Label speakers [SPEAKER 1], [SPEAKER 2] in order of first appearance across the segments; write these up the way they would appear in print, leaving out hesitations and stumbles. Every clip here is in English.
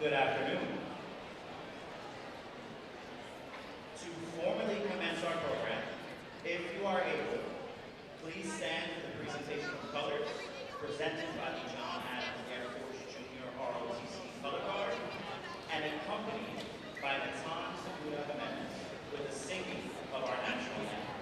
[SPEAKER 1] Good afternoon. To formally commence our program, if you are able, please stand for the presentation of colors presented by the John Adams Air Force Junior ROTC Color Guard and accompanied by the Tom Segura Jimenez with the singing of our national anthem.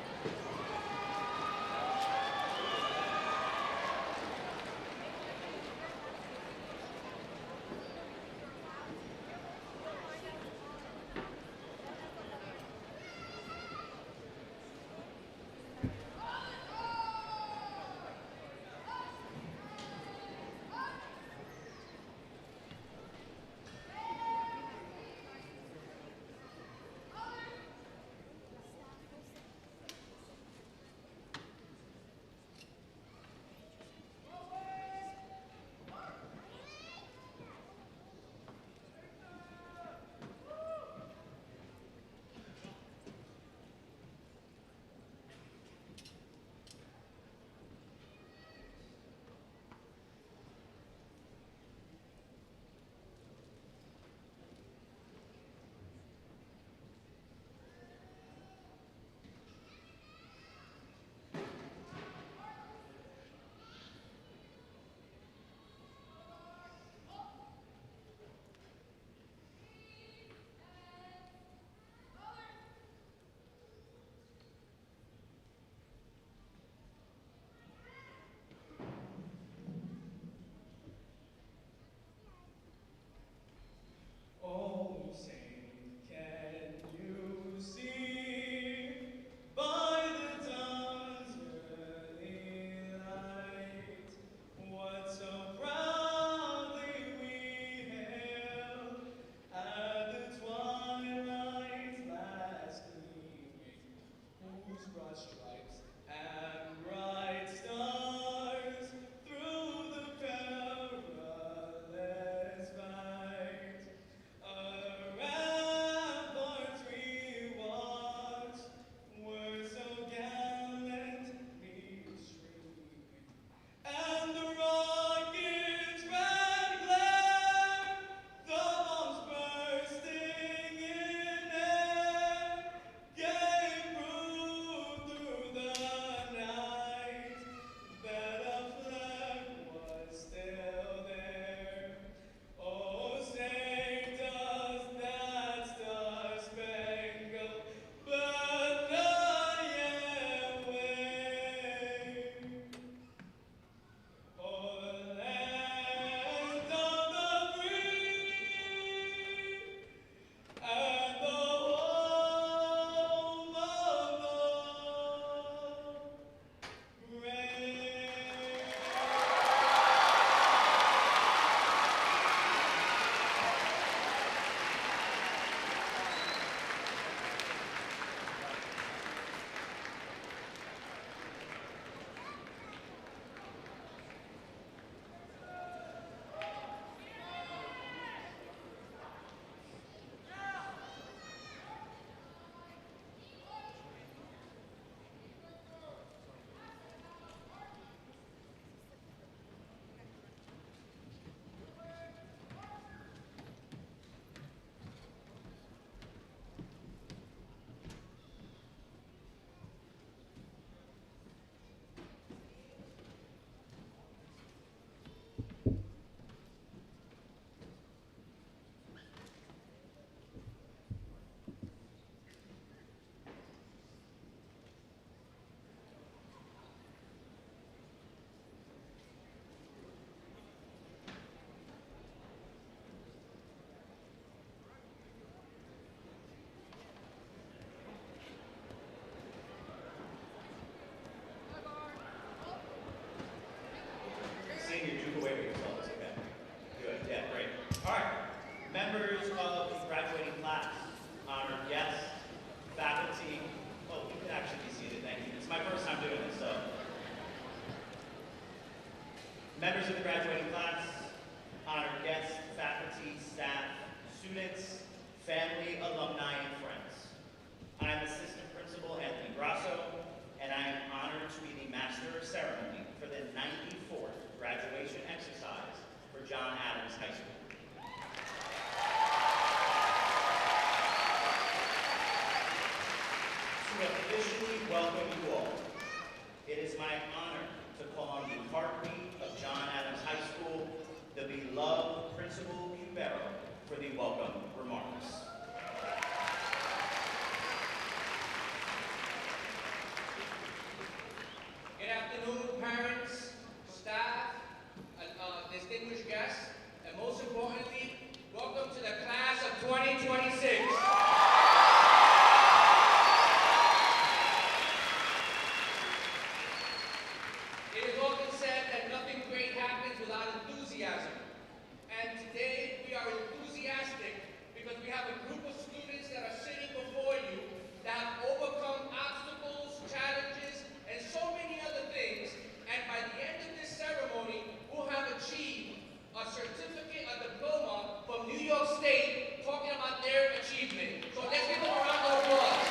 [SPEAKER 1] You juke away with yourselves, okay? Good, yeah, great. All right, members of the graduating class, honored guests, faculty. Oh, you can actually be seated, thank you. It's my first time doing this, so. Members of the graduating class, honored guests, faculty, staff, students, family, alumni, and friends. I am Assistant Principal Anthony Grasso, and I am honored to be the Master of Ceremony for the 94th graduation exercise for John Adams High School. To officially welcome you all, it is my honor to call on the heartbeat of John Adams High School, the beloved Principal Cubero, for the welcome remarks.
[SPEAKER 2] Good afternoon, parents, staff, distinguished guests, and most importantly, welcome to the class of 2026. It is often said that nothing great happens without enthusiasm. And today we are enthusiastic because we have a group of students that are sitting before you that have overcome obstacles, challenges, and so many other things. And by the end of this ceremony, we'll have achieved a certificate, a diploma from New York State talking about their achievement. So let's give them a round of applause.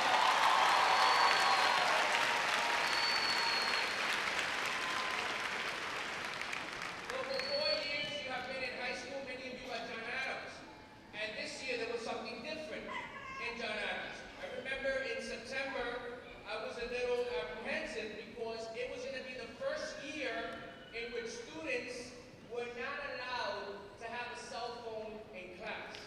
[SPEAKER 2] So for 4 years, you have been in high school, many of you at John Adams. And this year, there was something different in John Adams. I remember in September, I was a little apprehensive because it was going to be the first year in which students were not allowed to have a cell phone in class.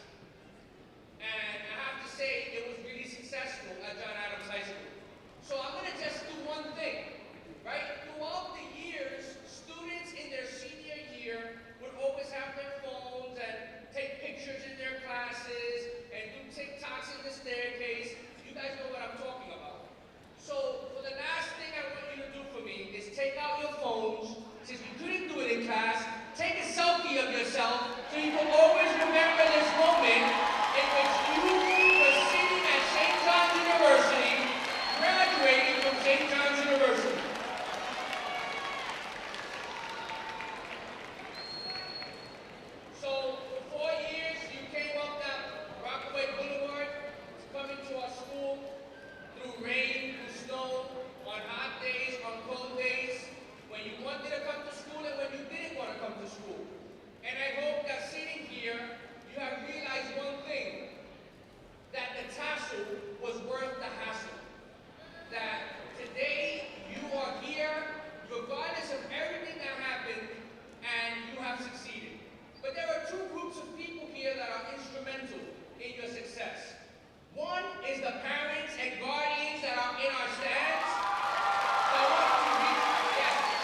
[SPEAKER 2] And I have to say, it was really successful at John Adams High School. So I'm going to just do one thing, right? Throughout the years, students in their senior year would always have their phones and take pictures in their classes and do TikToks in the staircase. You guys know what I'm talking about. So for the last thing I want you to do for me is take out your phones. Since you couldn't do it in class, take a selfie of yourself so you can always remember this moment in which you were sitting at St. John's University, graduating from St. John's University. So for 4 years, you came up that Rockaway Boulevard, coming to our school through rain, through snow, on hot days, on cold days, when you wanted to come to school and when you didn't want to come to school. And I hope that sitting here, you have realized one thing, that the tassel was worth the hassle. That today you are here, regardless of everything that happened, and you have succeeded. But there are two groups of people here that are instrumental in your success. One is the parents and guardians that are in our stands. So I want you to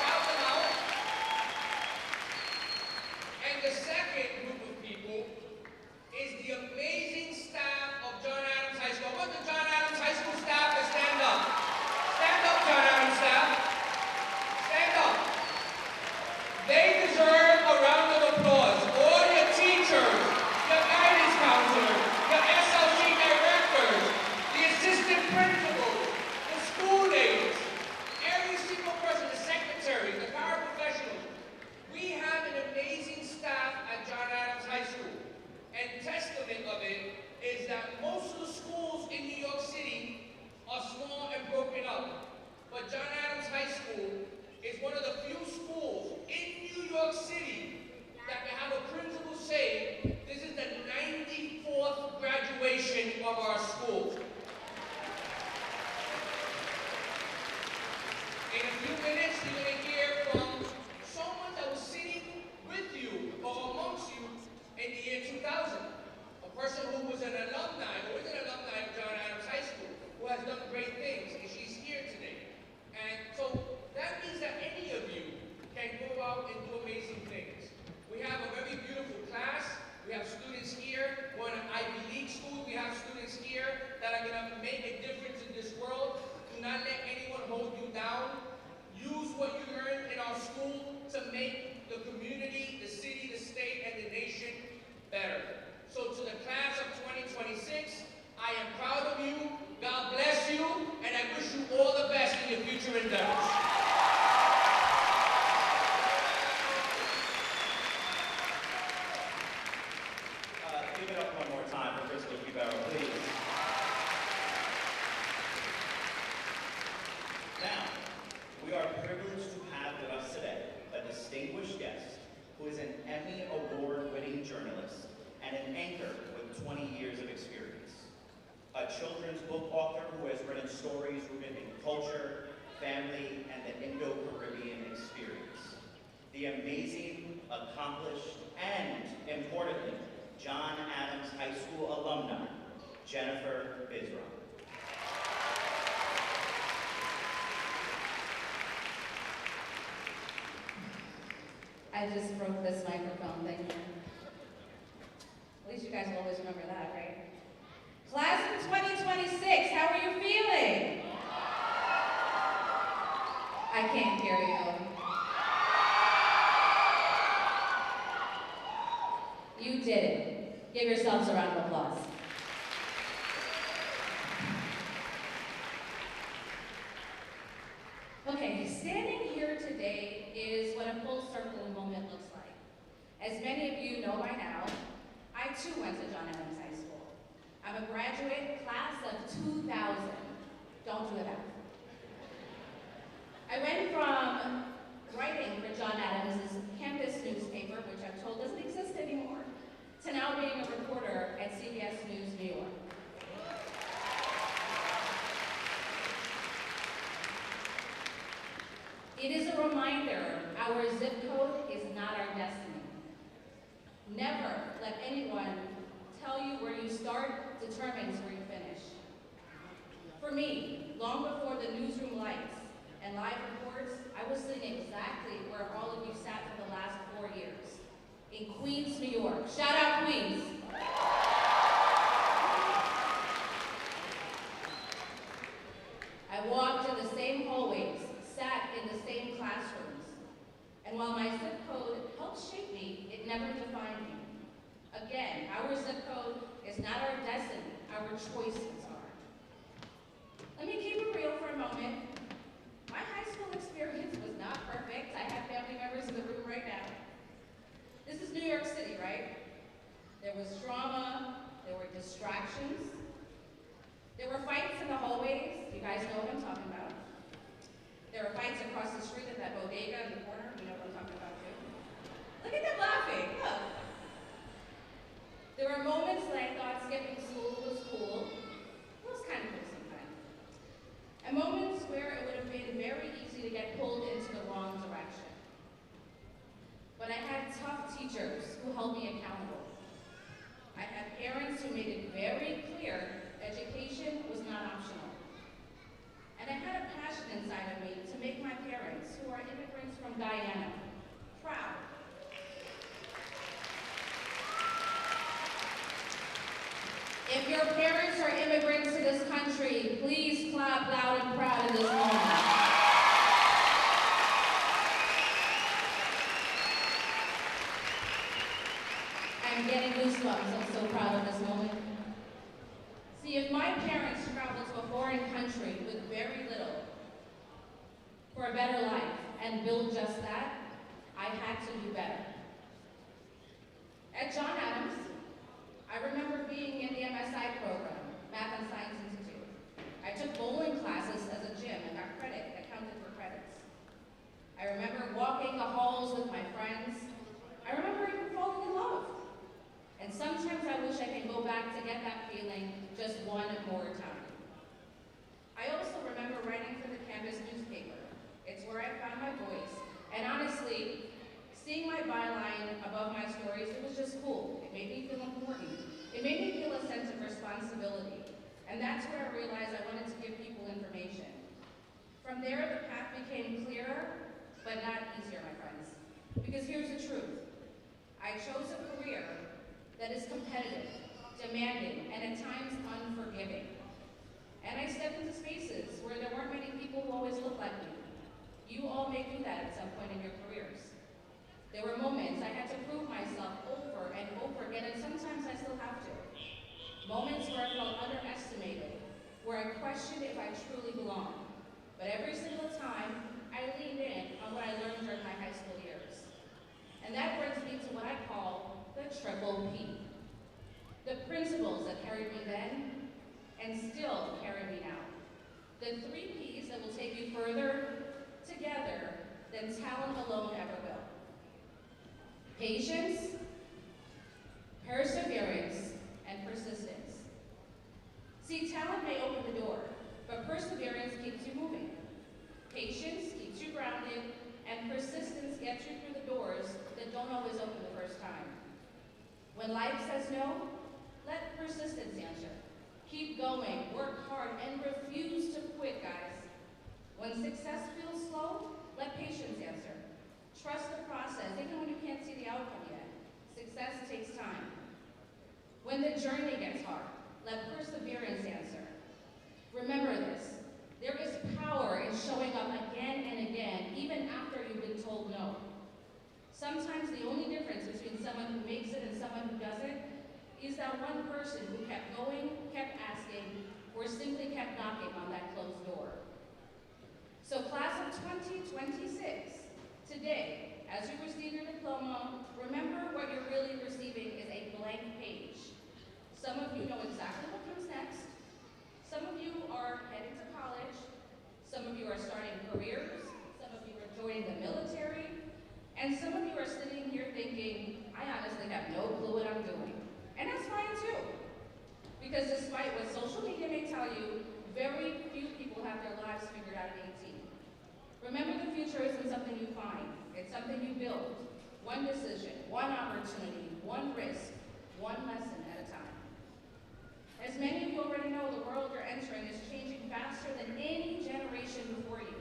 [SPEAKER 2] shout them out. And the second group of people is the amazing staff of John Adams High School. I want the John Adams High School staff to stand up. Stand up, John Adams staff. Stand up. They deserve a round of applause. All your teachers, your guidance counselors, your SLC directors, the assistant principals, the school aides, every single person, the secretaries, the paraprofessionals. We have an amazing staff at John Adams High School. And testament of it is that most of the schools in New York City are small and broken up. But John Adams High School is one of the few schools in New York City that can have a principal say, this is the 94th graduation of our school. In a few minutes, you're going to hear from someone that was sitting with you or amongst you in the year 2000. A person who was an alumni, who is an alumni of John Adams High School, who has done great things, and she's here today. And so that means that any of you can go out and do amazing things. We have a very beautiful class. We have students here. We're in an Ivy League school. We have students here that
[SPEAKER 1] children's book author who has written stories rooted in culture, family, and the Indo-Caribbean experience. The amazing, accomplished, and importantly, John Adams High School alumni, Jennifer Bizram.
[SPEAKER 3] I just broke this microphone, thank you. At least you guys will always remember that, right? Class of 2026, how are you feeling? I can't hear you. You did it. Give yourselves a round of applause. Okay, standing here today is what a full circle moment looks like. As many of you know by now, I too went to John Adams High School. I'm a graduate class of 2000. Don't do that. I went from writing for John Adams' campus newspaper, which I'm told doesn't exist anymore, to now being a reporter at CBS News New York. It is a reminder our zip code is not our destiny. Never let anyone tell you where you start determines where you finish. For me, long before the newsroom lights and live reports, I was sitting exactly where all of you sat for the last 4 years, in Queens, New York. Shout out Queens. I walked in the same hallways, sat in the same classrooms, and while my zip code helped shape me, it never defined me. Again, our zip code is not our destiny, our choices are. Let me keep it real for a moment. My high school experience was not perfect. I have family members in the room right now. This is New York City, right? There was drama, there were distractions, there were fights in the hallways. You guys know what I'm talking about. There were fights across the street at that bodega in the corner. You know what I'm talking about too. Look at them laughing, look. There were moments that I thought skipping school was cool. It was kind of cool sometimes. And moments where it would have been very easy to get pulled into the wrong direction. But I had tough teachers who held me accountable. I had parents who made it very clear education was not optional. And I had a passion inside of me to make my parents, who are immigrants from Guyana, proud. If your parents are immigrants to this country, please clap loud and proud in this moment. I'm getting goosebumps. I'm so proud of this moment. See, if my parents traveled to a foreign country with very little for a better life and build just that, I had to do better. At John Adams, I remember being in the MSI program, Math and Science Institute. I took bowling classes as a gym and got credit that counted for credits. I remember walking the halls with my friends. I remember even falling in love. And sometimes I wish I could go back to get that feeling just one more time. I also remember writing for the campus newspaper. It's where I found my voice. And honestly, seeing my byline above my stories, it was just cool. It made me feel important. It made me feel a sense of responsibility. And that's where I realized I wanted to give people information. From there, the path became clearer, but not easier, my friends. Because here's the truth. I chose a career that is competitive, demanding, and at times unforgiving. And I stepped into spaces where there weren't many people who always looked like me. You all may do that at some point in your careers. There were moments I had to prove myself over and over again, and sometimes I still have to. Moments where I felt underestimated, where I questioned if I truly belonged. But every single time, I leaned in on what I learned during my high school years. And that brings me to what I call the triple P. The principles that carried me then and still carry me now. The 3 Ps that will take you further together than talent alone ever will. Patience, perseverance, and persistence. See, talent may open the door, but perseverance keeps you moving. Patience keeps you grounded, and persistence gets you through the doors that don't always open the first time. When life says no, let persistence answer. Keep going, work hard, and refuse to quit, guys. When success feels slow, let patience answer. Trust the process, even when you can't see the outcome yet. Success takes time. When the journey gets hard, let perseverance answer. Remember this, there is power in showing up again and again, even after you've been told no. Sometimes the only difference between someone who makes it and someone who doesn't is that one person who kept going, kept asking, or simply kept knocking on that closed door. So class of 2026, today, as you receive your diploma, remember what you're really receiving is a blank page. Some of you know exactly what comes next. Some of you are heading to college. Some of you are starting careers. Some of you are joining the military. And some of you are sitting here thinking, I honestly have no clue what I'm doing. And that's fine too. Because despite what social media may tell you, very few people have their lives figured out at 18. Remember, the future isn't something you find. It's something you build. One decision, one opportunity, one risk, one lesson at a time. As many of you already know, the world you're entering is changing faster than any generation before you.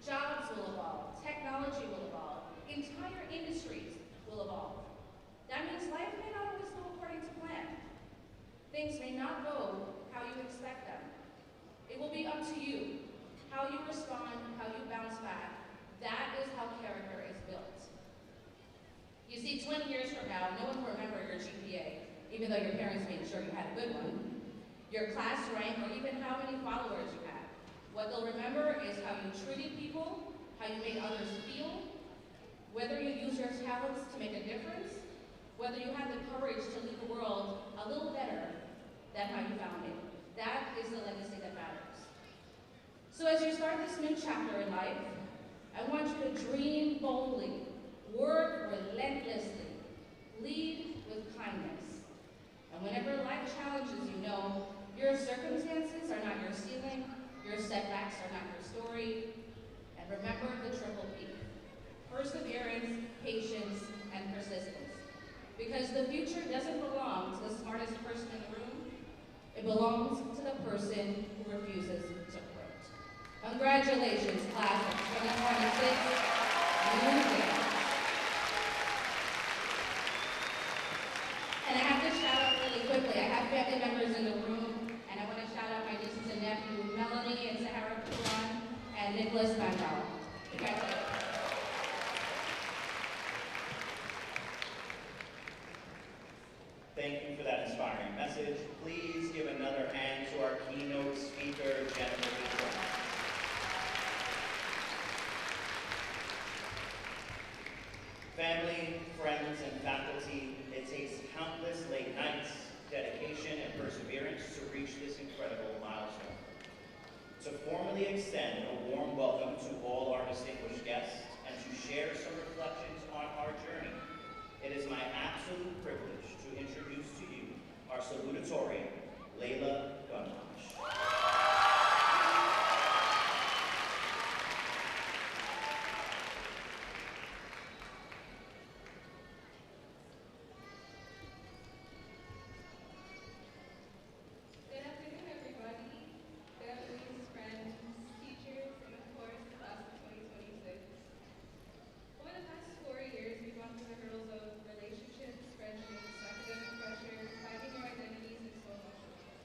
[SPEAKER 3] Jobs will evolve, technology will evolve, entire industries will evolve. That means life may not always go according to plan. Things may not go how you expect them. It will be up to you, how you respond, how you bounce back. That is how character is built. You see, 20 years from now, no one will remember your GPA, even though your parents made sure you had a good one, your class rank, or even how many followers you had. What they'll remember is how you treated people, how you made others feel, whether you use your talents to make a difference, whether you have the courage to leave the world a little better than how you found it. That is the legacy that matters. So as you start this new chapter in life, I want you to dream boldly, work relentlessly, lead with kindness. And whenever life challenges you, know your circumstances are not your ceiling, your setbacks are not your story. And remember the triple P: perseverance, patience, and persistence. Because the future doesn't belong to the smartest person in the room. It belongs to the person who refuses to quit. Congratulations, class of 2026. And I have to shout out really quickly. I have family members in the room, and I want to shout out my nieces and nephew, Melanie and Sahara Kuran, and Nicholas Mandel. Congratulations.
[SPEAKER 1] Thank you for that inspiring message. Please give another hand to our keynote speaker, Jennifer Beaton. Family, friends, and faculty, it takes countless late nights, dedication, and perseverance to reach this incredible milestone. To formally extend a warm welcome to all our distinguished guests and to share some reflections on our journey, it is my absolute privilege to introduce to you our salutatorian, Layla Gunwash.
[SPEAKER 4] Good afternoon, everybody. Families, friends, teachers, and of course, the class of 2026. Over the past 4 years, we've gone through the hurdles of relationships, friendships, academic pressure, finding your identities, and so much more.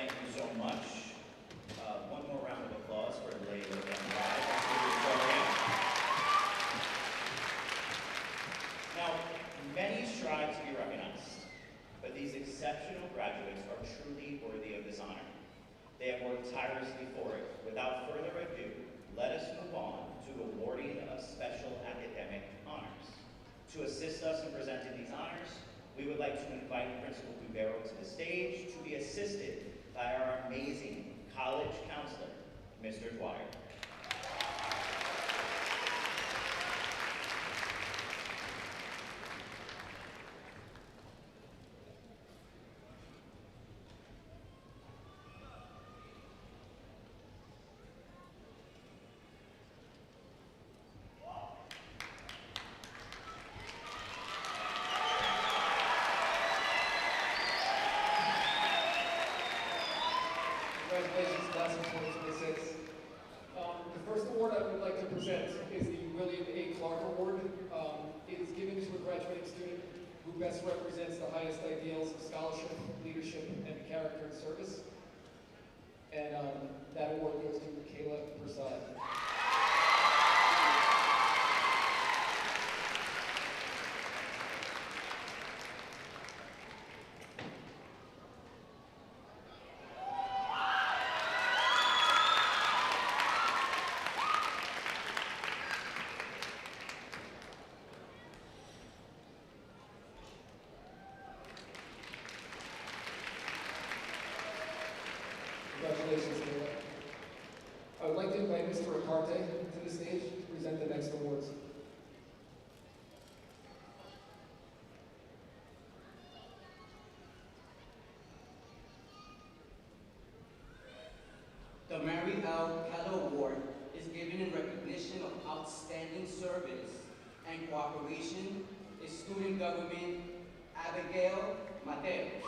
[SPEAKER 1] Thank you so much. One more round of applause for the lady of the Valedictorian. Now, many strive to be recognized, but these exceptional graduates are truly worthy of this honor. They have worked tirelessly for it. Without further ado, let us move on to awarding of special academic honors. To assist us in presenting these honors, we would like to invite Principal Dubero to the stage to be assisted by our amazing college counselor, Mr. Dwyer.
[SPEAKER 5] Congratulations, class of 2026. The first award I would like to present is the William A. Clark Award. It is given to a graduating student who best represents the highest ideals of scholarship, leadership, and character and service. And that award goes to Michaela Prasad. Congratulations, Michaela. I would like to invite Mr. Ricarte to the stage to present the next awards.
[SPEAKER 6] The Mary L. Keller Award is given in recognition of outstanding service and cooperation in student government Abigail Mateos.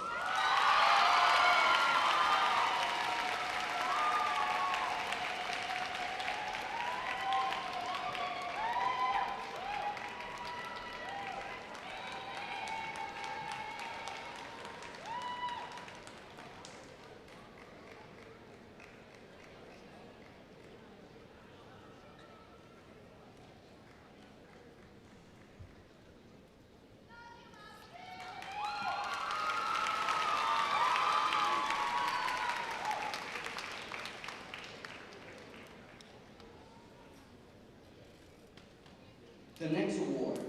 [SPEAKER 6] The next award,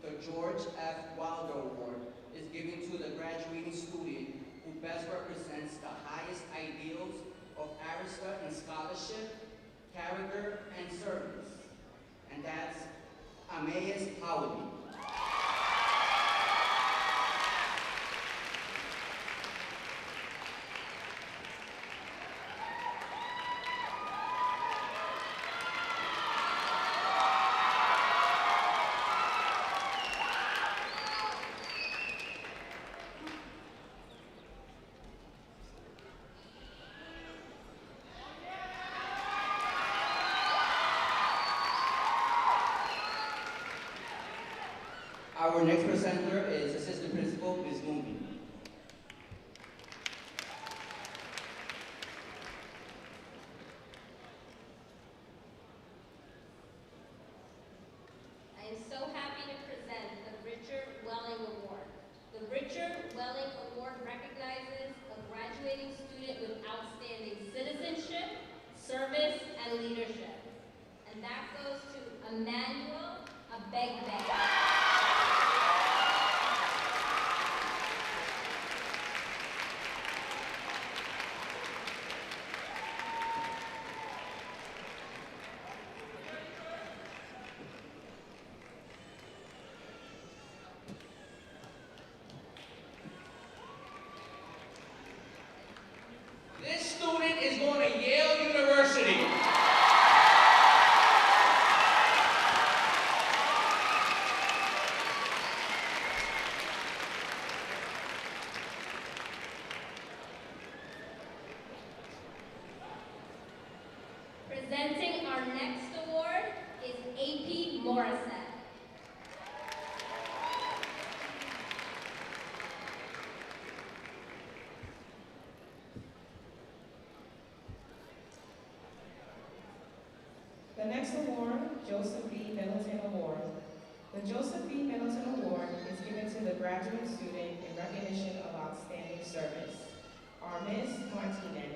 [SPEAKER 6] the George F. Wilder Award, is given to the graduating student who best represents the highest ideals of Arista in scholarship, character, and service. And that's Amaeus Howley. Our next presenter is Assistant Principal, Ms. Mooney.
[SPEAKER 7] I am so happy to present the Richard Welling Award. The Richard Welling Award recognizes a graduating student with outstanding citizenship, service, and leadership. And that goes to Emmanuel Abegbeg.
[SPEAKER 2] This student is going to Yale University.
[SPEAKER 8] next award, Joseph B. Middleton Award. The Joseph B. Middleton Award is given to the graduate student in recognition of outstanding service. Armis Martinez.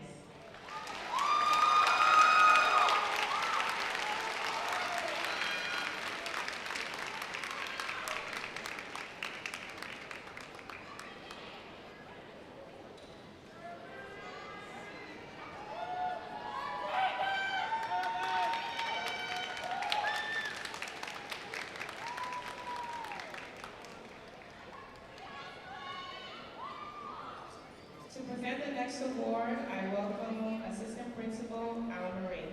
[SPEAKER 8] To present the next award, I welcome Assistant Principal Al Marie.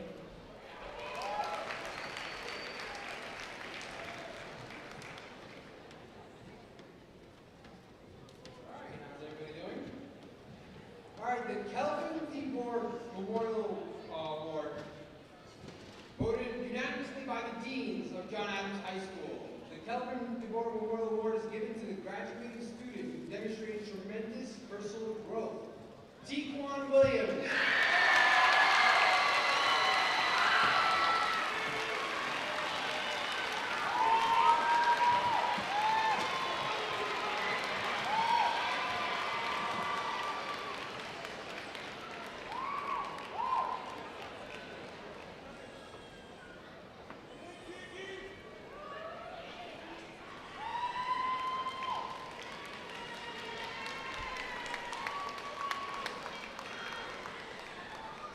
[SPEAKER 5] All right, how's everybody doing? All right, the Kelvin DeBoer Memorial Award, voted unanimously by the deans of John Adams High School. The Kelvin DeBoer Memorial Award is given to the graduating student who demonstrated tremendous personal growth, Tequan Williams.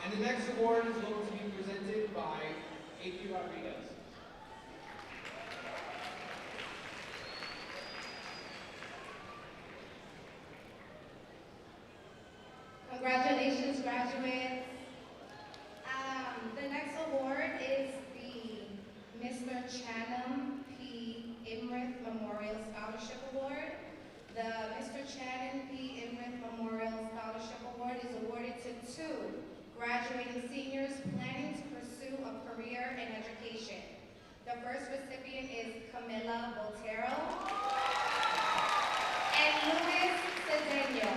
[SPEAKER 5] And the next award is going to be presented by A.P. Rodriguez.
[SPEAKER 3] Congratulations, graduates. The next award is the Mr. Chanham P. Imrith Memorial Scholarship Award. The Mr. Chanham P. Imrith Memorial Scholarship Award is awarded to 2 graduating seniors planning to pursue a career in education. The first recipient is Camila Botero and Luis Cedeno.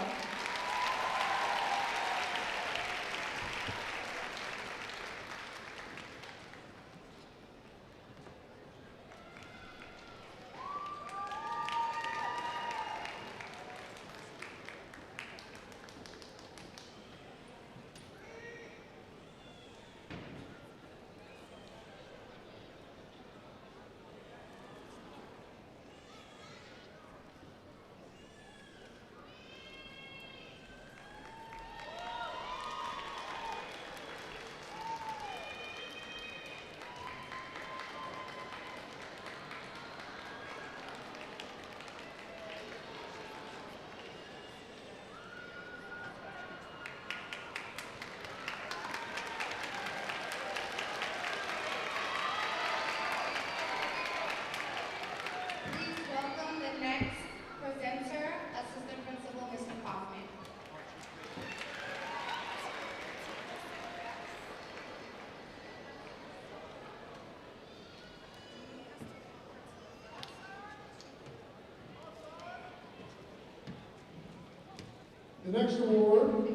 [SPEAKER 9] The next award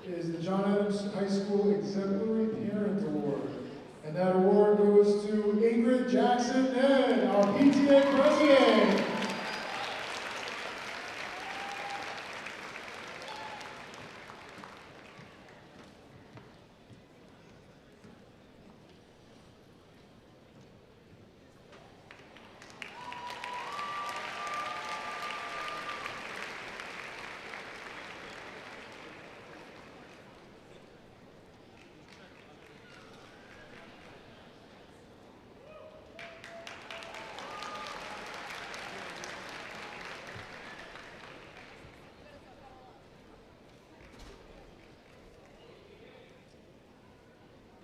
[SPEAKER 9] is the John Adams High School Exemplary Parent Award. And that award goes to Ingrid Jackson N., our PTA president.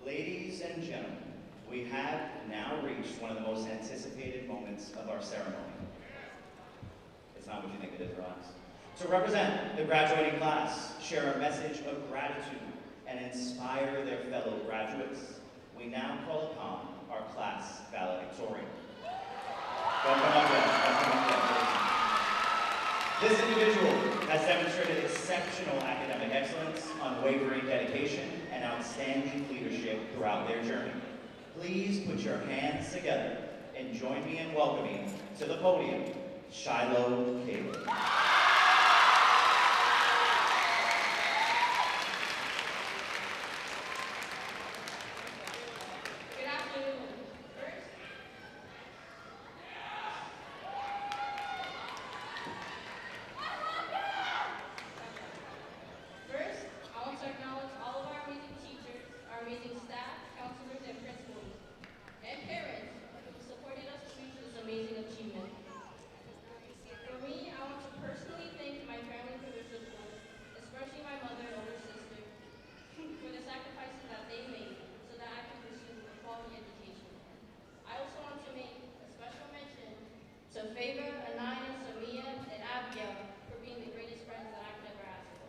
[SPEAKER 1] Ladies and gentlemen, we have now reached one of the most anticipated moments of our ceremony. It's not what you think it is, Rox. To represent the graduating class, share a message of gratitude, and inspire their fellow graduates, we now call upon our class valedictorian. Don't come up yet. Don't come up yet. This individual has demonstrated exceptional academic excellence, unwavering dedication, and outstanding leadership throughout their journey. Please put your hands together and join me in welcoming to the podium, Shiloh Caleb.
[SPEAKER 3] Good afternoon. First, I want to acknowledge all of our amazing teachers, our amazing staff, counselors, and principals, and parents who supported us to reach this amazing achievement. For me, I want to personally thank my family for their support, especially my mother and older sister, for the sacrifices that they made so that I could pursue a quality education. I also want to make a special mention to Favor, Anaya, Samia, and Abigail for being the greatest friends that I could ever ask for.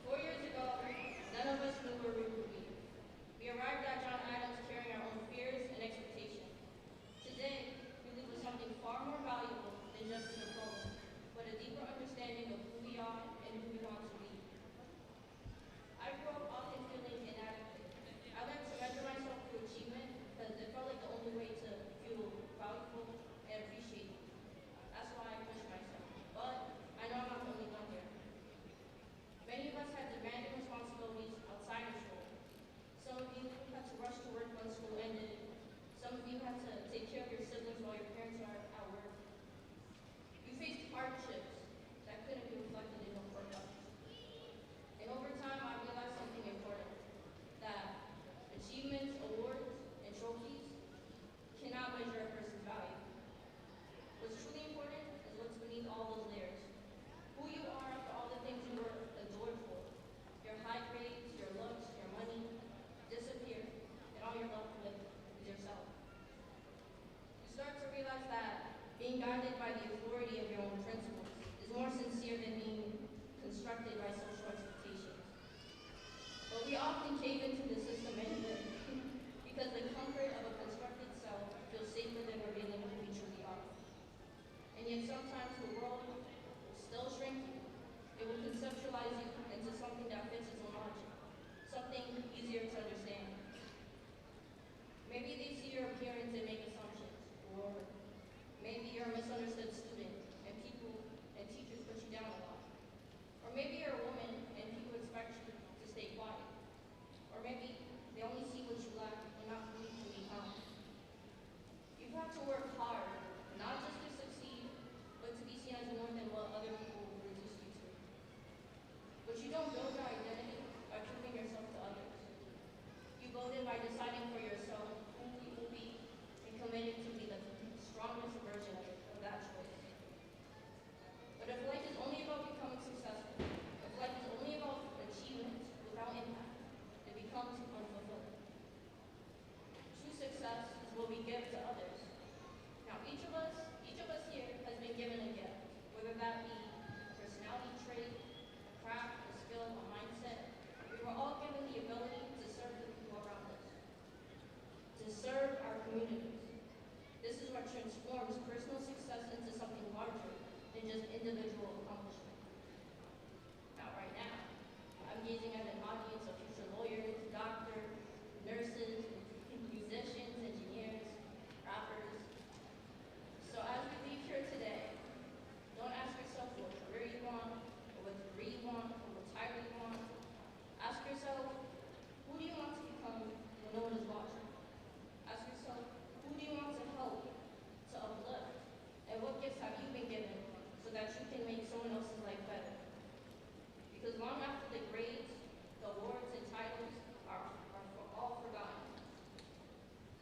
[SPEAKER 3] 4 years ago, none of us knew where we would be. We arrived at John Adams carrying our own fears and expectations. Today, we live with something far more valuable than just a diploma, but a deeper understanding of who we are and who we want to be. I grew up often feeling inadequate. I learned to measure myself through achievement because it felt like the only way to feel valuable and appreciated. That's why I pushed myself. But I know I'm not the only one here. Many of us had demanding responsibilities outside of school. Some of you had to rush to work when school ended. Some of you had to take care of your siblings while your parents are at work. You faced hardships that couldn't be reflected in your work hours. And over time, I realized something important, that achievements, awards, and trophies cannot measure a person's value. What's truly important is what's beneath all those layers. Who you are after all the things you were adored for. Your high grades, your looks, your money disappear, and all you're left with is yourself. You start to realize that being guided by the authority of your own principles is more sincere than being constructed by social expectations. But we often cave into the system anyway, because the comfort of a constructed self feels safer than revealing who we truly are. And yet sometimes the world will still shrink you. It will conceptualize you into something that fits its own logic, something easier to understand. Maybe they see your appearance and make assumptions, or maybe you're a misunderstood student and people and teachers put you down a lot. Or maybe you're a woman and people expect you to stay quiet. Or maybe they only see what you lack and not who you can become. You've had to work hard, not just to succeed, but to be seen as more than what other people will reduce you to. But you don't build your identity by proving yourself to others. You build it by deciding for yourself who you will be and committing to be the strongest version of that choice. But if life is only about becoming successful, if life is only about achievements without impact, it becomes unfulfilling. True success is what we give to others. Now, each of us here has been given a gift, whether that be a personality trait, a craft, a skill, a mindset. We were all given the ability to serve the people around us, to serve our communities. This is what transforms personal success into something larger than just individual accomplishment. Now, right now, I'm gazing at an audience of future lawyers, doctors, nurses, musicians, engineers, rappers. So as we leave here today, don't ask yourself what career you want, or what degree you want, or what title you want. Ask yourself, who do you want to become when no one is watching? Ask yourself, who do you want to help, to uplift? And what gifts have you been given so that you can make someone else's life better? Because long after the grades, the awards, and titles are all forgotten,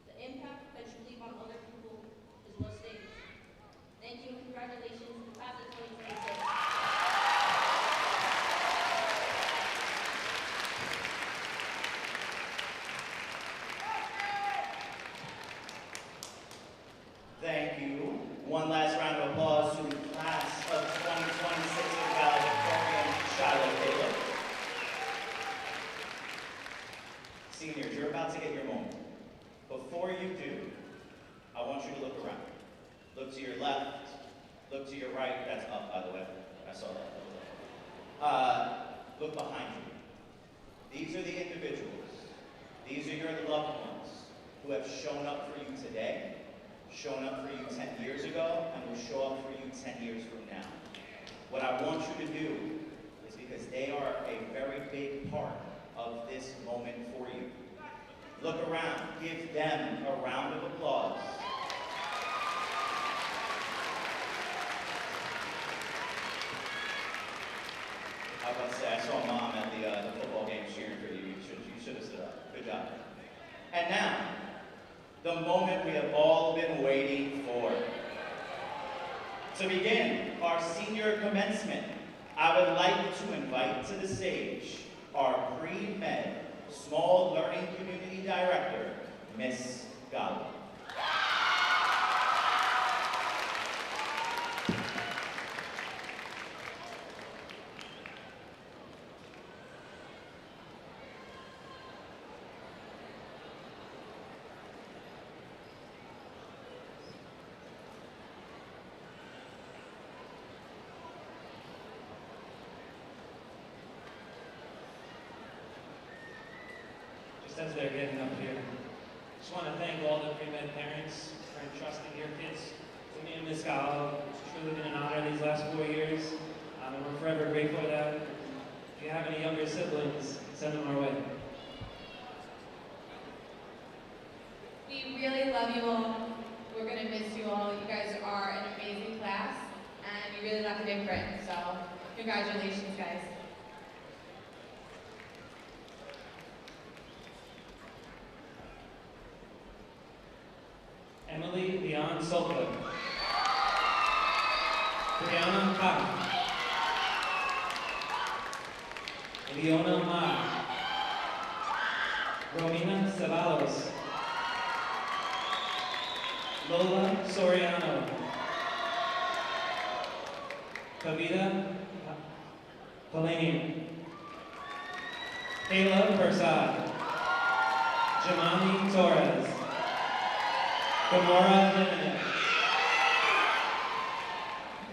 [SPEAKER 3] the impact that you leave on other people is what stays. Thank you and congratulations, class of 2026.
[SPEAKER 1] Thank you. One last round of applause to the class of 2026 Valedictorian, Shiloh Caleb. Seniors, you're about to get your moment. Before you do, I want you to look around. Look to your left, look to your right. That's up, by the way. I saw that. look behind you. These are the individuals, these are your loved ones who have shown up for you today, shown up for you 10 years ago, and will show up for you 10 years from now. What I want you to do is, because they are a very big part of this moment for you, look around, give them a round of applause. I was about to say, I saw Mom at the football game cheering for you. You should have stood up. Good job. And now, the moment we have all been waiting for. To begin our senior commencement, I would like to invite to the stage our pre-med small learning community director, Miss Gallo.
[SPEAKER 10] Just as they're getting up here, just want to thank all the pre-med parents for entrusting your kids to me and Ms. Gallo. It's truly been an honor these last 4 years, and we're forever grateful for that. If you have any younger siblings, send them our way.
[SPEAKER 3] We really love you all. We're going to miss you all. You guys are an amazing class, and you really left it in print. So, congratulations, guys.
[SPEAKER 10] Emily Leon Solka. Brianna Cock. Leona Ma. Romina Ceballos. Lola Soriano. Kavita Palanian. Kayla Persad. Jamani Torres. Gamora Jimenez.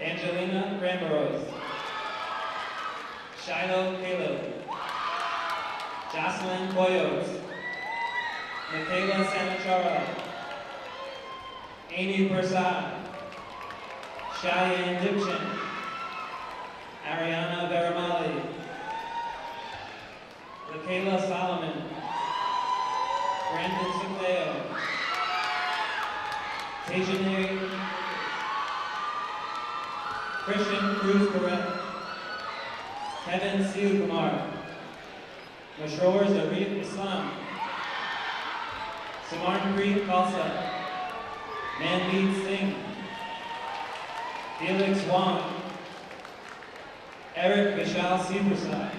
[SPEAKER 10] Angelina Rambaros. Shiloh Caleb. Jocelyn Coyotes. Michaela Sanachara. Amy Persad. Cheyenne Dipchin. Ariana Veramali. Michaela Solomon. Brandon Sigleo. Tajane Christian Cruz Correct. Kevin Siu Kumar. Mashroor Zarif Islam. Samarnpreet Khalsa. Manmeet Singh. Felix Wong. Eric Vishal Siprasad.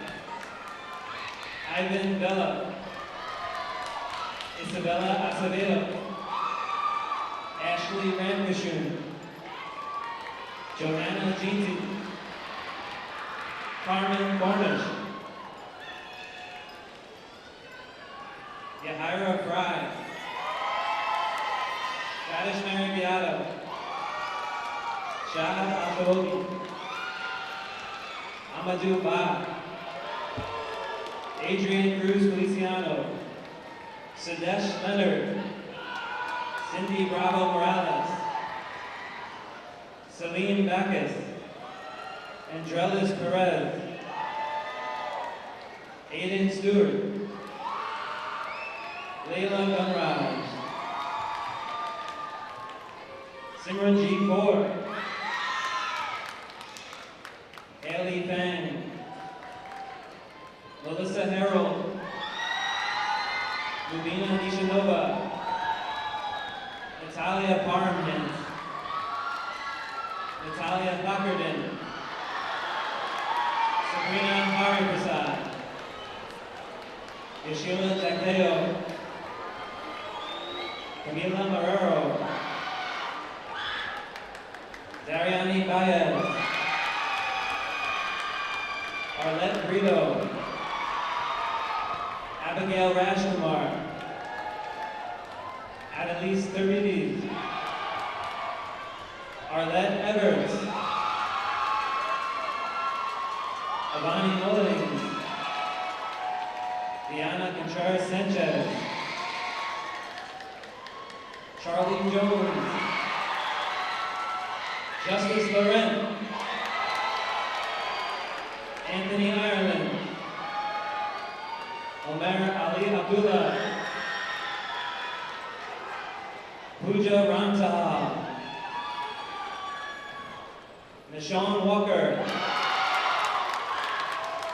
[SPEAKER 10] Ivan Bella. Isabella Acevedo. Ashley Ramkishun. Joanna Jeanty. Carmen Cornish. Yahira Fry. Radish Mary Beato. Shahad Al-Shawogi. Amadou Ba. Adrian Cruz Feliciano. Sadesh Leonard. Cindy Bravo Morales. Celine Bacchus. Andrelis Perez. Aiden Stewart. Layla Gunraj. Simran G. Kaur. Haley Fang. Melissa Harold. Lubina Nishanova. Natalia Parham. Natalia Thackerden. Sabrina Hari Prasad. Yeshua Jacqueo. Camila Marrero. Dariani Baez. Arlette Brito. Abigail Rajkumar. Annalise Thurides. Arlette Evers. Avani Mullings. Sher Sanchez, Charlie Jones, Justice Laurent, Anthony Ireland, Omer Ali Abdullah, Pooja Ramtaha, Nishan Walker,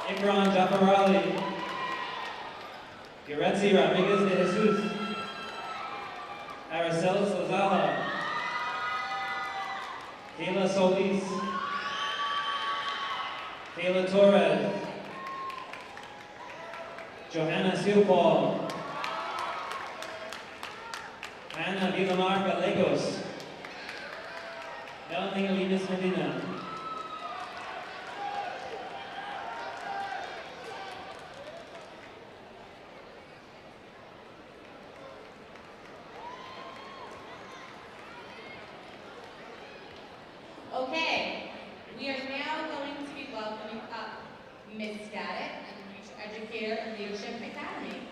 [SPEAKER 10] Ikram Jafarali, Yoretzi Rodriguez de Jesus, Araceli Sozala, Kayla Solis, Kayla Torres, Johanna Silpaul, Ana Villamar Gallegos, Melanie Alinas Medina,
[SPEAKER 3] Okay, we are now going to be welcoming up Ms. Static, Future Educator of Leadership Academy.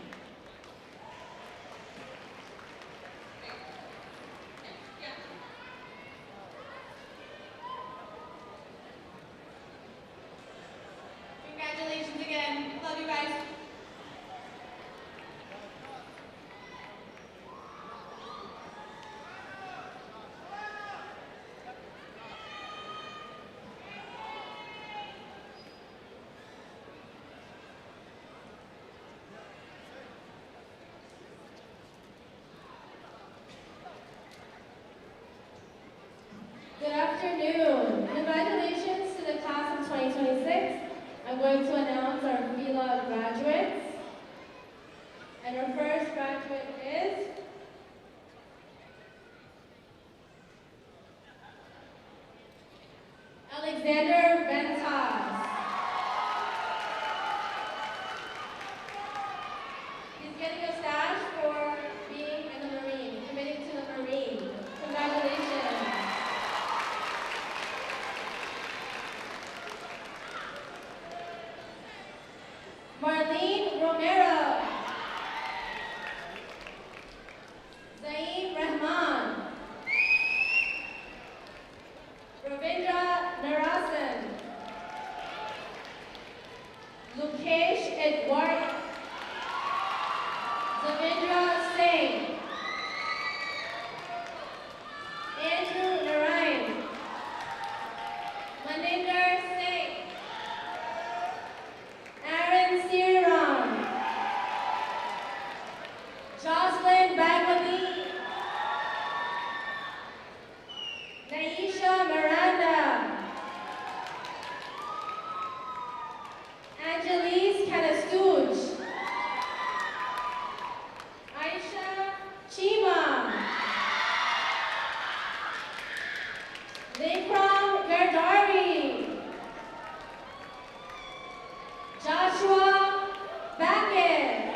[SPEAKER 3] Congratulations again. Love you guys.
[SPEAKER 4] Good afternoon. Congratulations to the class of 2026. I'm going to announce our VILA graduates. And our first graduate is Alexander Ventas. He's getting a stage for being in the Marine, committing to the Marine. Congratulations. Marlene Romero. Zaim Rahman. Ravindra Narasan. Lukesh Edward. Zavindra Singh. Andrew Narayan. Maninder Singh. Aaron Siriram. Jocelyn Bagley. Naisha Miranda. Angelise Canastuj. Aisha Chima. Vikram Gardari. Joshua Backett.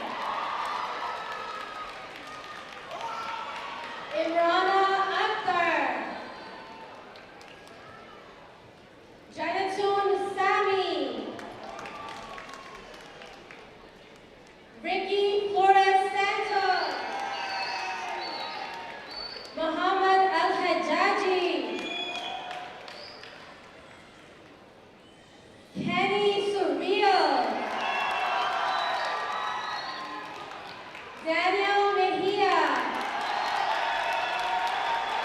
[SPEAKER 4] Imrana Akhtar. Janatun Sami. Ricky Flores Santos. Muhammad Al-Hajjaji. Kenny Surreal. Daniel Mejia.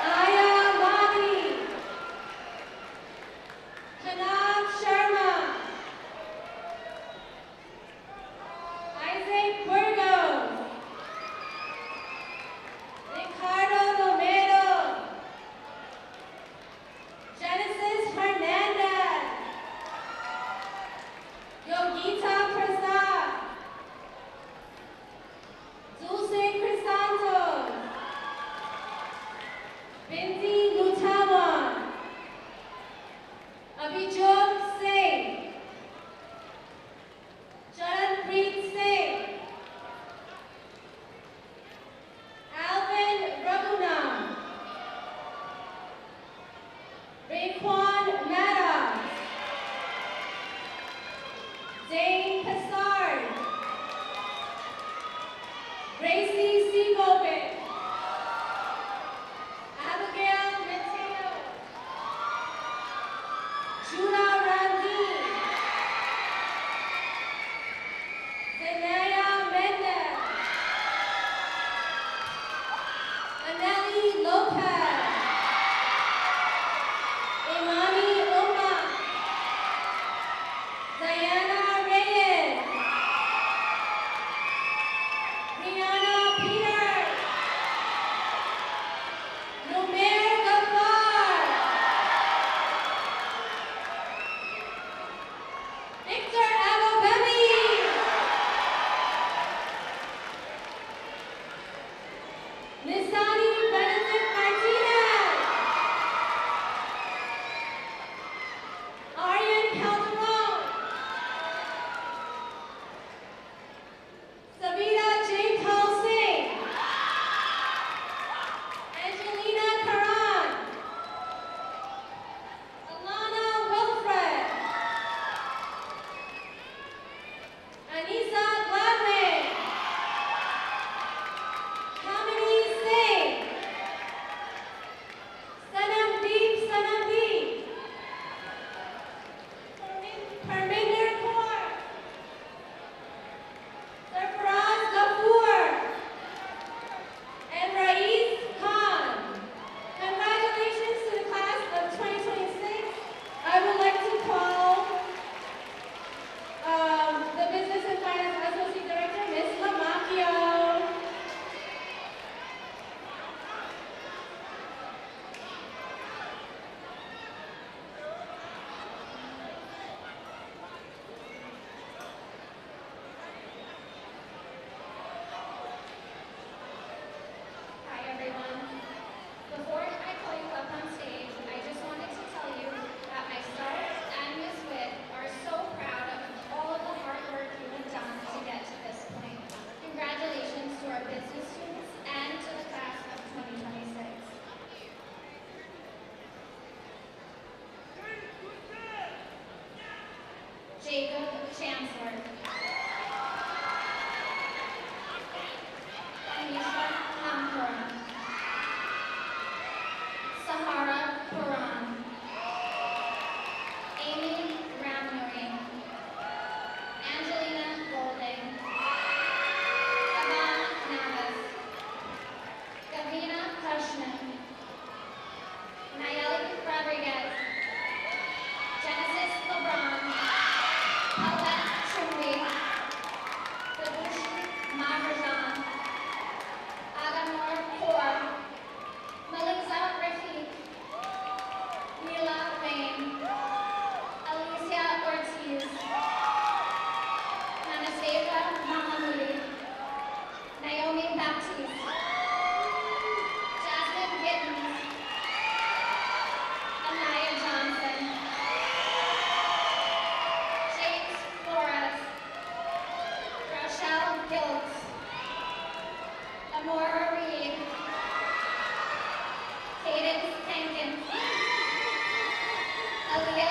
[SPEAKER 4] Aya Madi. Hanav Sharma. Isaac Burgos. Ricardo Romero. Genesis Hernandez. Yogita Prasad. Dulce Crisantos. Binti Lutawan. Abhijot Singh. Charanpreet Singh. Alvin Raghunam. Raekwon Maddox. Zane Passard.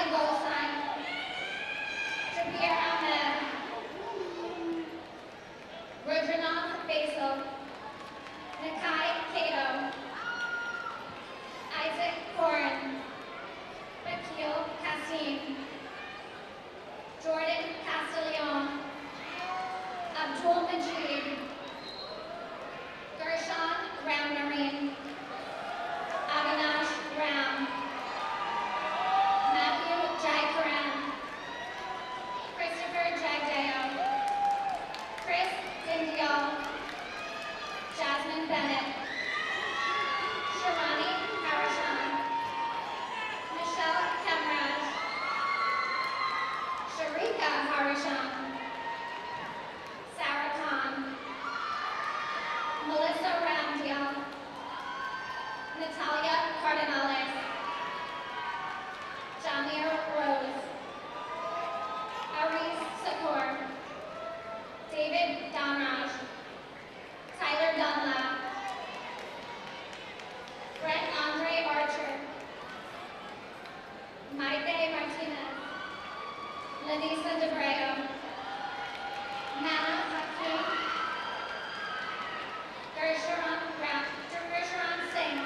[SPEAKER 11] Ali Golstein, Jabir Ahmed, Rudranath Basil, Nakai Kato, Isaac Corin, Bakil Kassim, Jordan Castiglione, Abdul Majid, Gershon Ramnarine, Avinash Ram, Matthew Jaikaran, Christopher Jagdeo, Chris Dindial, Jasmine Bennett, Sharani Harashan, Michelle Kemraj, Sharika Harashan, Sarah Khan, Melissa Ramdial, Natalia Cardinales, Jamir Rose, Aris Sakur, David Donraj, Tyler Dunlap, Brett Andre Archer, Maite Martinez, Lanisa DeBreo, Nana Hakim, Gersharon Singh,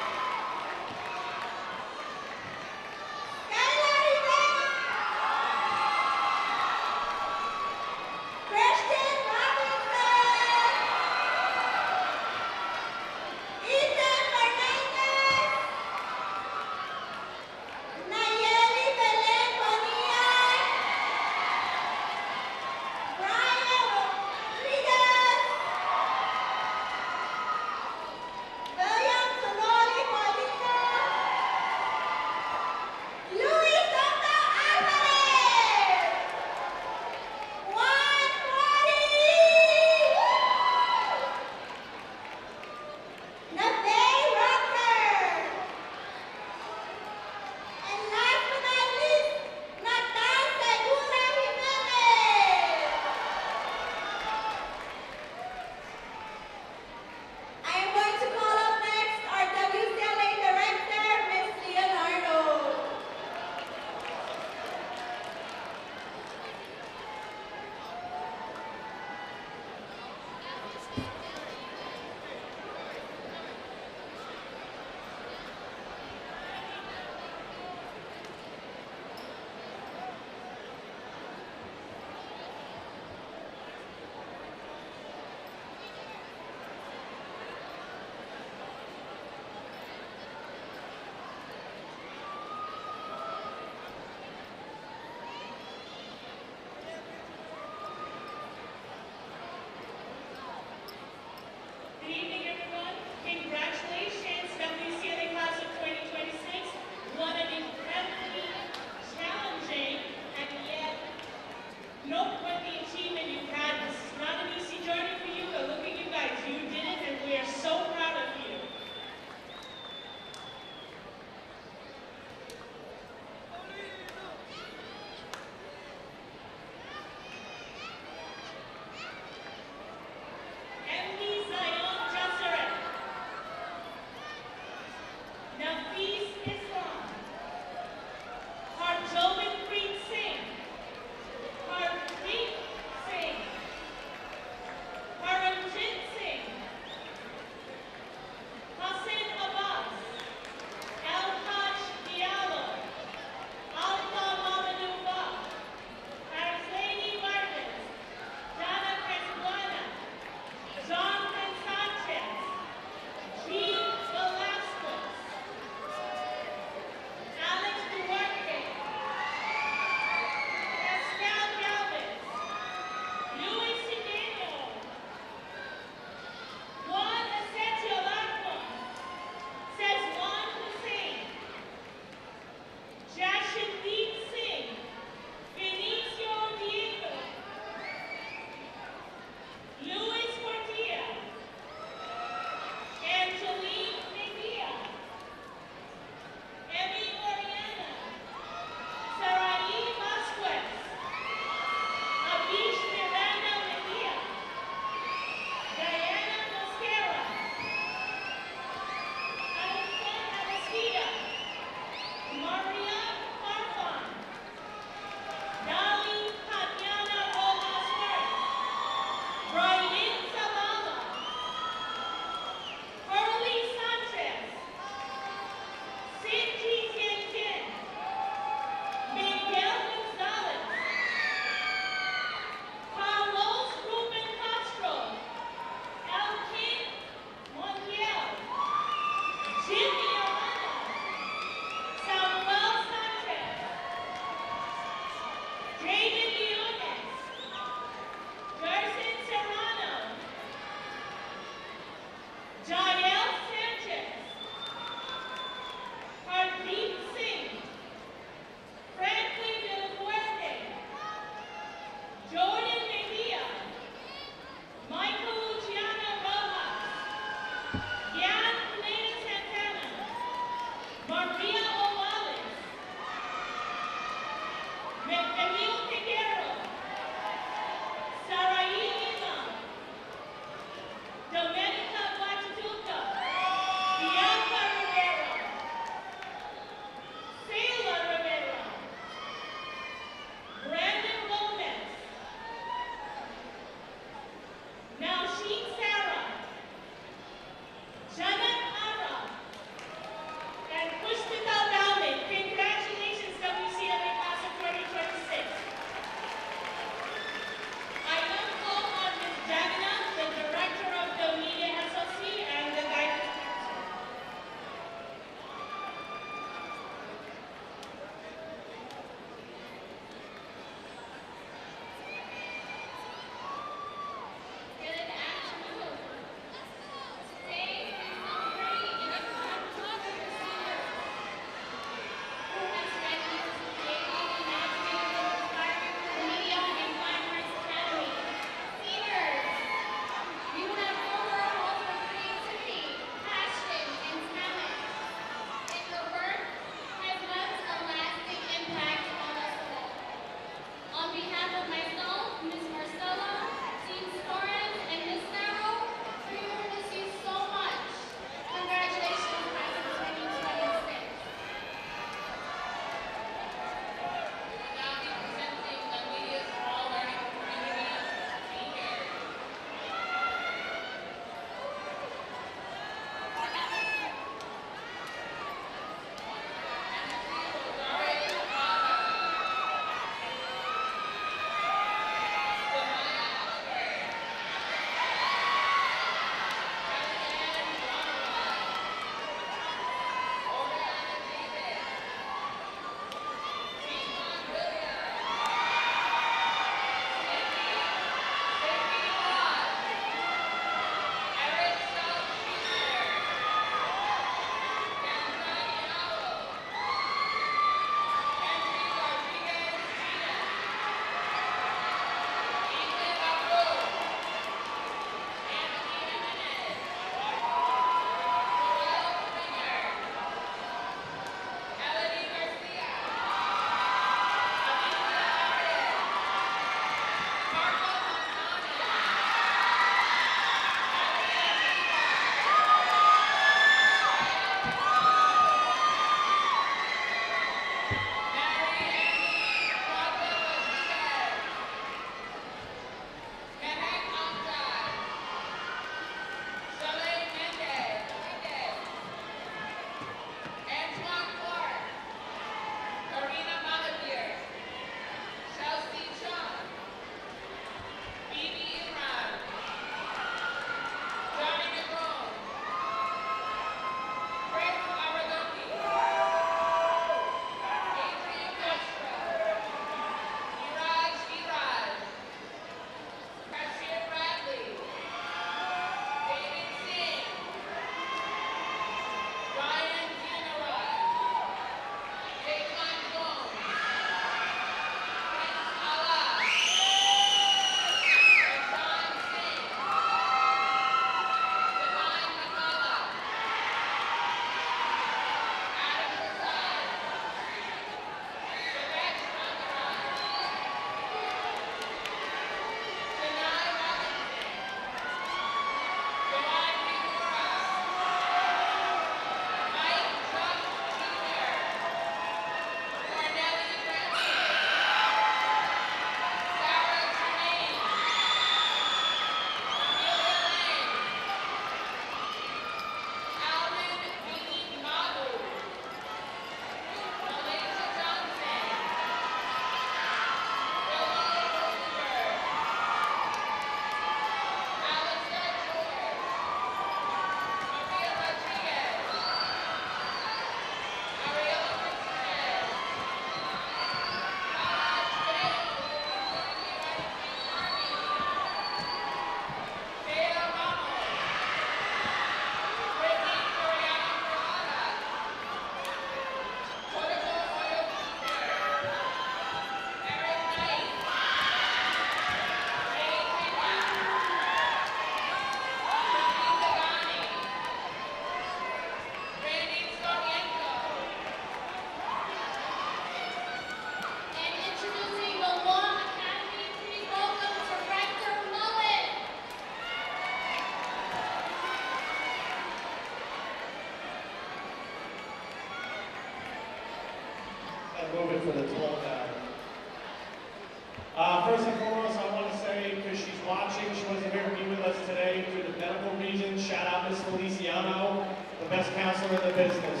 [SPEAKER 12] best counselor in the business.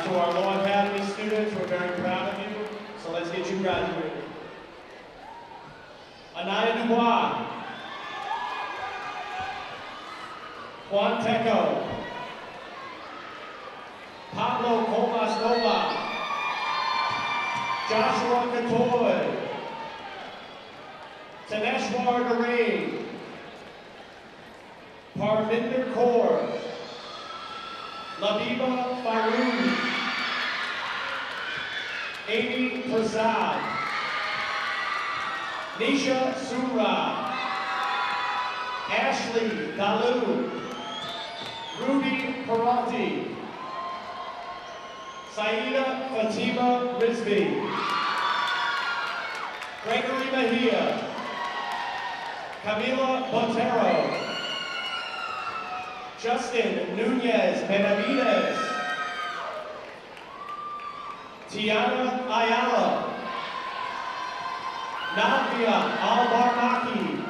[SPEAKER 12] To our Law Academy students, we're very proud of you, so let's get you graduated. Anaya Dubois. Juan Teco. Pablo Comas Nova. Joshua Katoy. Taneshwar Garay. Parminder Kaur. Labiba Farouz. Amy Prasad. Nisha Sura. Ashley Dalu. Ruby Peralti. Saida Fatima Rizvi. Gregory Mejia. Camila Botero. Justin Nunez Benavides. Tiana Ayala. Navia Al-Barmaki.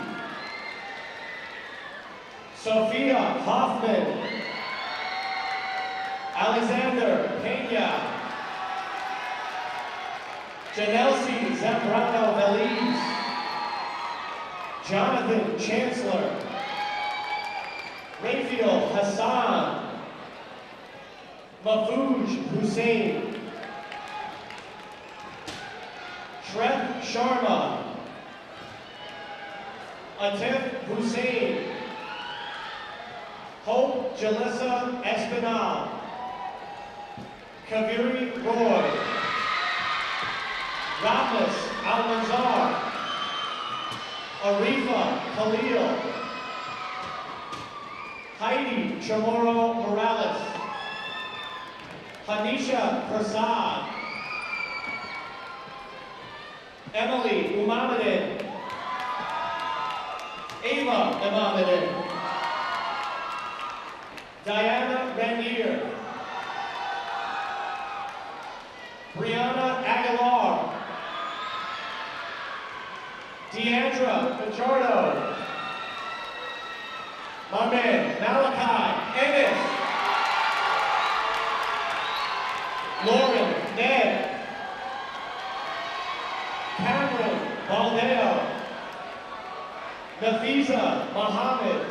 [SPEAKER 12] Sophia Hoffman. Alexander Pena. Janelsi Zambrano Veliz. Jonathan Chancellor. Raphael Hassan. Mahfouz Hussein. Shrev Sharma. Atif Hussein. Hope Jalissa Espinal. Kaviri Roy. Ramos Almanzar. Arifa Khalil. Heidi Chamorro Morales. Hanisha Prasad. Emily Umamadin. Ava Umamadin. Diana Ranier. Brianna Aguilar. Deandra Fajardo. My man, Malachi Ennis. Lauren Ned. Cameron Baldeo. Nafisa Muhammad.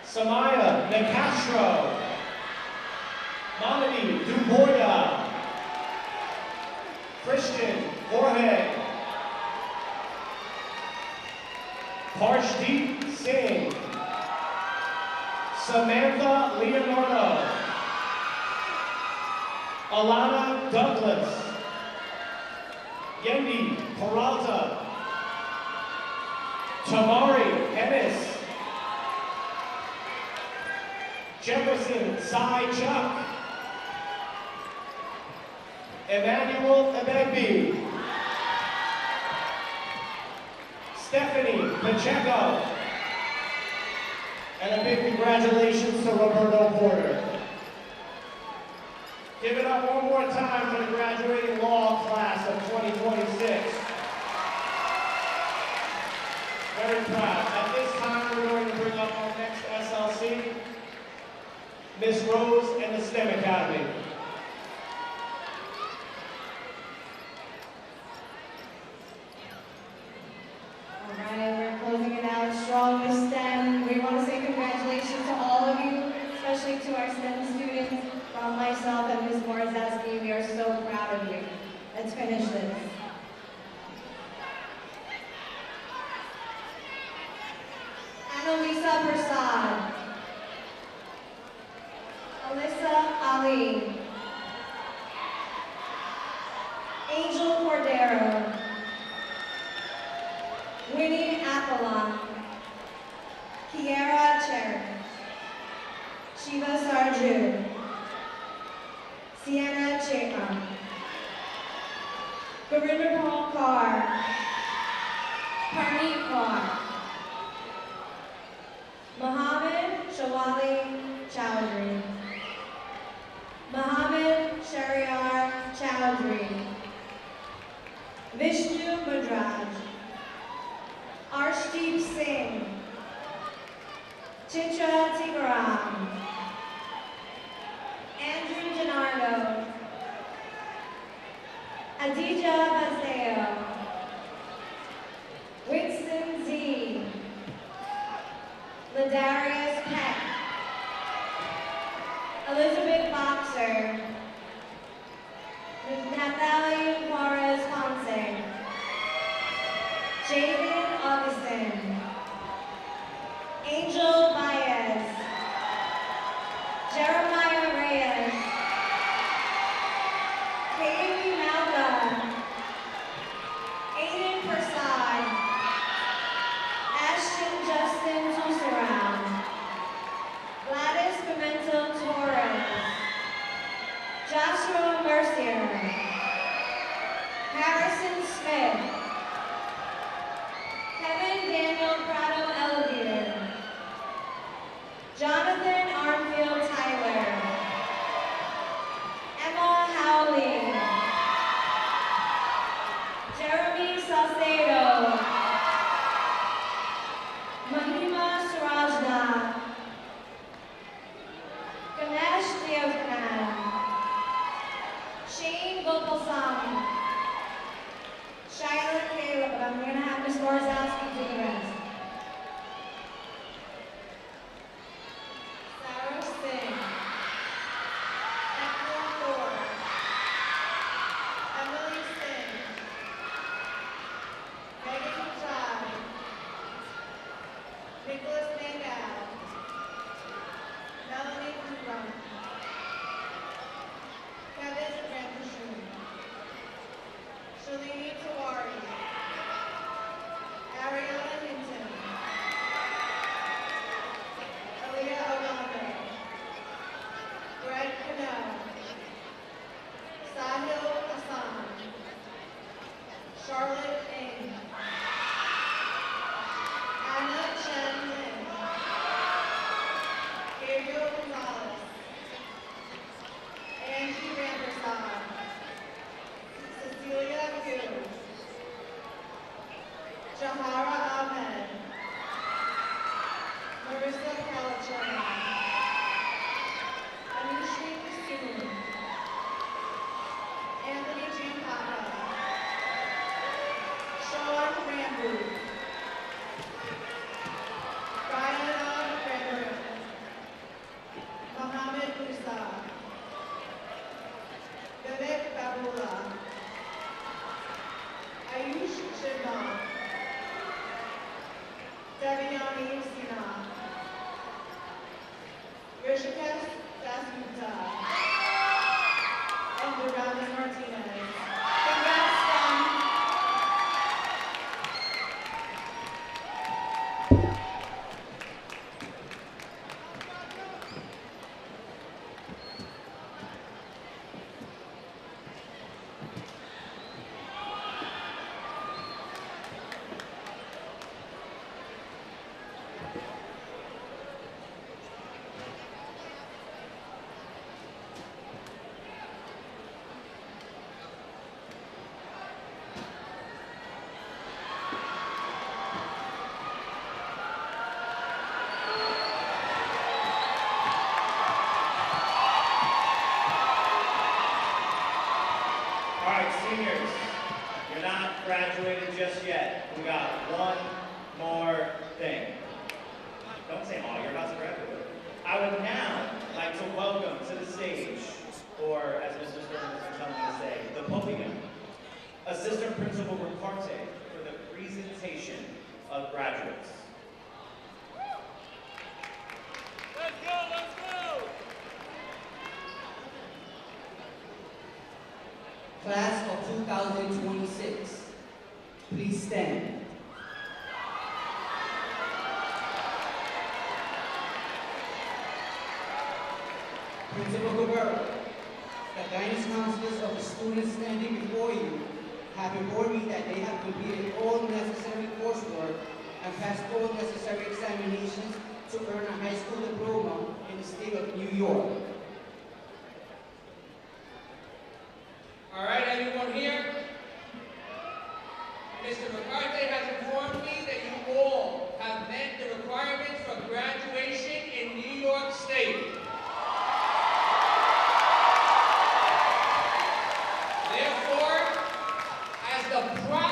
[SPEAKER 12] Samaya Nicastro. Mamadi Duboya. Christian Jorge. Parshdeep Singh. Samantha Leonardo. Alana Douglas. Yendi Peralta. Tamari Ennis. Jefferson Cy Chuck. Emmanuel Ebegbi. Stephanie Pacheco. And a big congratulations to Roberto Porter. Give it up one more time for the graduating law class of 2026. Very proud. At this time, we're going to bring up our next SLC, Miss Rose and the STEM Academy.
[SPEAKER 13] We're closing it out strong with STEM. We want to say congratulations to all of you, especially to our STEM students. From myself and Ms. Morazaski, we are so proud of you. Let's finish this. Annalisa Prasad. Alyssa Ali. Angel Cordero. Winnie Apollon. Kiara Cher. Shiva Sarju. Sienna Chekam. Gurinder Paul Kaur. Parneet Kaur. Mohammed Shawali Chowdhury. Mohammed Shariar Chowdhury. Vishnu Mudraj. Arshdeep Singh. Chitra Tikaram. Adija Baseo, Winston Z, Ladarius Peck, Elizabeth Boxer, Natalie Juarez Ponce, Jaden Augustin, Angel Baez, Jeremiah Reyes, Katie Malka, Aiden Persad, Ashton Justin Tussaround, Gladys Pimento Torres, Joshua Mercier, Harrison Smith, Kevin Daniel Prado Elevator, Jonathan Armfield Tyler, Emma Howley, Jeremy Salcedo, Mahima Surajna, Ganesh Deoknan, Shane Gopalsamy, Shyla Caleb, but I'm going to have Ms. Morzowski do the rest. Sarah Singh, Echo Thor, Emily Singh, Megan Jai, Nicholas Mandel, Melanie Kubron, Kevin Rampushun, Shalini Tawari, Ariella Hinton, Aaliyah Ogando, Brett Cano, Sahil Hassan, Charlotte Ng, Anna Chen Lin, Gabriel Gonzalez, Angie Rampersad, Cecilia Gu, Jahara Ahmed, Marissa Calachan, Anushri Kusun, Anthony Giampata, Sean Rambu, Ryan Gregory, Mohammed Musa, Vivek Babula, Ayush Shivna, Devyani Sina, Rishikesh Dasgupta, and Durrani Martinez. Congrats, them.
[SPEAKER 1] All right, seniors, you're not graduated just yet. We got one more thing. Don't say, oh, you're about to graduate. I would now like to welcome to the stage, or as Mr. Stern has been telling me to say, the podium, Assistant Principal Ricarte for the presentation of graduates.
[SPEAKER 2] Let's go, let's go!
[SPEAKER 6] Class of 2026, please stand. Principal Guerrero, the guidance counselors of the students standing before you have informed me that they have completed all necessary coursework and passed all necessary examinations to earn a high school diploma in the state of New York.
[SPEAKER 2] All right, everyone here? Mr. Ricarte has informed me that you all have met the requirements for graduation in New York State. Therefore, a proud